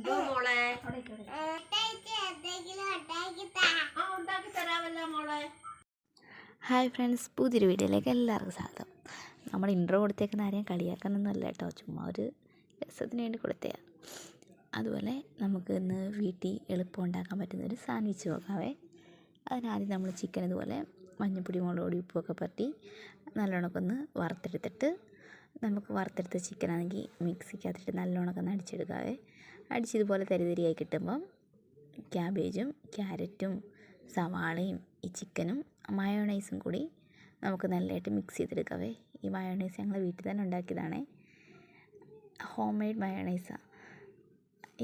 എന്തോ മോളെ hi friends, പുതിയൊരു വീഡിയോയിലേക്ക് എല്ലാവർക്കും സ്വാഗതം. നമ്മൾ ഇൻട്രോ കൊടുത്തേക്കുന്ന ആരെയും കളിയാക്കാനൊന്നുമല്ല കേട്ടോ, ചുമ്മാ ഒരു രസത്തിന് വേണ്ടി കൊടുത്തതാണ്. അതുപോലെ നമുക്ക് ഇന്ന് വീട്ടിൽ എളുപ്പം ഉണ്ടാക്കാൻ പറ്റുന്നൊരു സാൻഡ്വിച്ച് നോക്കാവേ. അതിനാദ്യം നമ്മൾ ചിക്കൻ ഇതുപോലെ മഞ്ഞൾപ്പൊടി, മുളക് പൊടി, ഉപ്പൊക്കെ പറ്റി നല്ലോണമൊക്കെ ഒന്ന് വറുത്തെടുത്തിട്ട്, നമുക്ക് വറുത്തെടുത്ത ചിക്കനാണെങ്കിൽ മിക്സിക്കകത്തിട്ട് നല്ലോണമൊക്കെ ഒന്ന് അടിച്ചെടുക്കാവേ. അടിച്ചിതുപോലെ തരിതരിയായി കിട്ടുമ്പം ക്യാബേജും ക്യാരറ്റും സവാളയും ഈ ചിക്കനും മയോണൈസും കൂടി നമുക്ക് നല്ലതായിട്ട് മിക്സ് ചെയ്തെടുക്കാവേ. ഈ മയോണൈസ് ഞങ്ങൾ വീട്ടിൽ തന്നെ ഉണ്ടാക്കിയതാണ്, ഹോം മെയ്ഡ് മയോണൈസാണ്.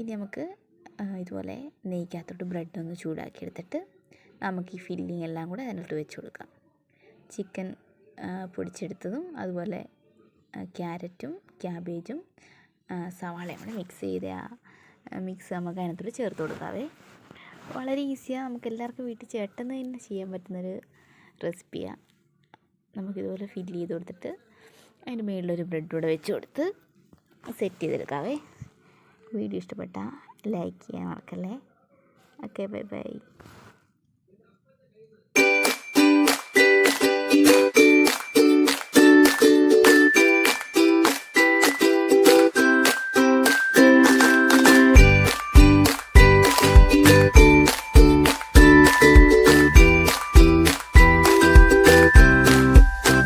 ഇനി നമുക്ക് ഇതുപോലെ നെയ്ക്കകത്തോട്ട് ബ്രെഡൊന്ന് ചൂടാക്കിയെടുത്തിട്ട് നമുക്ക് ഈ ഫില്ലിങ് എല്ലാം കൂടെ അതിനകത്ത് വെച്ച് കൊടുക്കാം. ചിക്കൻ പൊടിച്ചെടുത്തതും അതുപോലെ ക്യാരറ്റും ക്യാബേജും സവാളയും കൂടെ മിക്സ് ചെയ്ത് മിക്സ് നമുക്ക് അതിനകത്തോട്ട് ചേർത്ത് കൊടുക്കാവേ. വളരെ ഈസിയാണ്, നമുക്ക് എല്ലാവർക്കും വീട്ടിൽ പെട്ടെന്ന് തന്നെ ചെയ്യാൻ പറ്റുന്നൊരു റെസിപ്പിയാണ്. നമുക്കിതുപോലെ ഫില്ല് ചെയ്ത് കൊടുത്തിട്ട് അതിൻ്റെ മുകളിലൊരു ബ്രെഡ് കൂടെ വെച്ച് കൊടുത്ത് സെറ്റ് ചെയ്തെടുക്കാവേ. വീഡിയോ ഇഷ്ടപ്പെട്ടാൽ ലൈക്ക് ചെയ്യാൻ മറക്കല്ലേ. Okay, bye bye.